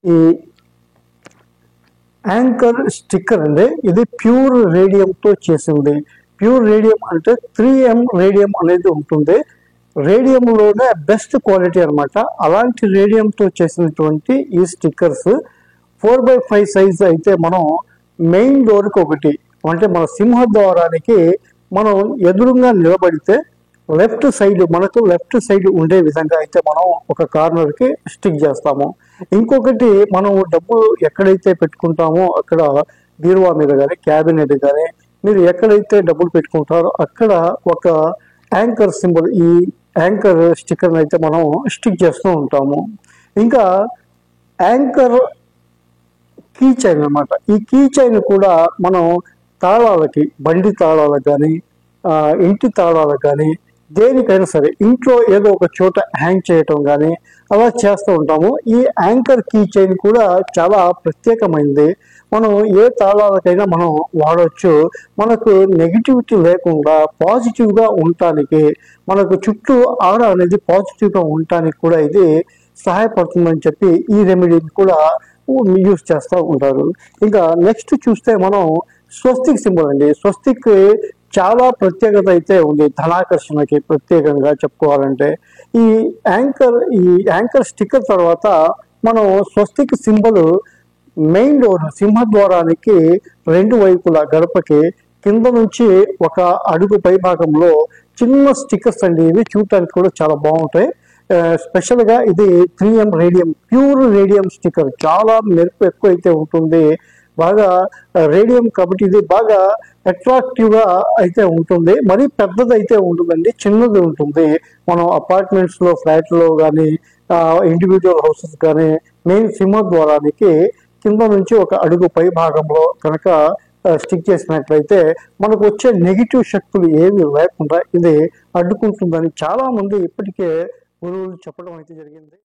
ఈ anchor sticker అండి, ఇది ప్యూర్ రేడియంతో చేసింది. ప్యూర్ రేడియం అంటే 3M రేడియం అనేది ఉంటుంది. రేడియంలోనే బెస్ట్ క్వాలిటీ అనమాట. అలాంటి రేడియంతో చేసినటువంటి ఈ స్టిక్కర్స్ 4x5 సైజ్ అయితే మనం మెయిన్ డోర్కి ఒకటి, అంటే మన సింహద్వారానికి మనం ఎదురుగా నిలబడితే మనకు లెఫ్ట్ సైడ్ ఉండే విధంగా అయితే మనం ఒక కార్నర్కి స్టిక్ చేస్తాము. ఇంకొకటి మనం డబ్బులు ఎక్కడైతే పెట్టుకుంటామో అక్కడ బీరువా మీద కానీ క్యాబినెట్ కానీ మీరు ఎక్కడైతే డబ్బులు పెట్టుకుంటారో అక్కడ ఒక యాంకర్ సింబల్, ఈ యాంకర్ స్టిక్కర్ని అయితే మనం స్టిక్ చేస్తూ ఉంటాము. ఇంకా యాంకర్ కీ చైన్ అనమాట. ఈ కీ చైన్ కూడా మనం తాళాలకి, బండి తాళాలకు కానీ ఇంటి తాళాలకు కానీ దేనికైనా సరే ఇంట్లో ఏదో ఒక చోట హ్యాంగ్ చేయటం కానీ అలా చేస్తూ ఉంటాము. ఈ యాంకర్ కీ చైన్ కూడా చాలా ప్రత్యేకమైనది. మనం ఏ తాళాలకైనా మనం వాడవచ్చు. మనకు నెగిటివిటీ లేకుండా పాజిటివ్గా ఉండటానికి, మనకు చుట్టూ ఆడ అనేది పాజిటివ్గా ఉండటానికి కూడా ఇది సహాయపడుతుందని చెప్పి ఈ రెమెడీని కూడా యూజ్ చేస్తూ ఉంటారు. ఇంకా నెక్స్ట్ చూస్తే మనం స్వస్తిక్ సింబల్ అండి. స్వస్తిక్ చాలా ప్రత్యేకత అయితే ఉంది ధనాకర్షణకి. ప్రత్యేకంగా చెప్పుకోవాలంటే ఈ యాంకర్ స్టిక్కర్ తర్వాత మనం స్వస్తిక్ సింబల్ మెయిన్ డోర్ సింహద్వారానికి 2 వైపులా గడపకి కింద నుంచి ఒక అడుగు పై భాగంలో చిన్న స్టిక్కర్స్ అండి. ఇవి చూడటానికి కూడా చాలా బాగుంటాయి. స్పెషల్గా ఇది 3M radium, pure radium sticker. చాలా మెరుపు ఎక్కువ అయితే ఉంటుంది. బాగా రేడియం కాబట్టి ఇది బాగా అట్రాక్టివ్గా అయితే ఉంటుంది. మరీ పెద్దది అయితే ఉంటుందండి, చిన్నది ఉంటుంది. మనం అపార్ట్మెంట్స్లో, ఫ్లాట్లో కానీ ఇండివిజువల్ హౌసెస్ కానీ మెయిన్ సింహద్వారానికి కింద నుంచి ఒక అడుగు పై భాగంలో కనుక స్టిక్ చేసినట్లయితే మనకు వచ్చే నెగిటివ్ శక్తులు ఏమి లేకుండా ఇది అడ్డుకుంటుందని చాలా మంది ఇప్పటికే గురువులు చెప్పడం అయితే జరిగింది.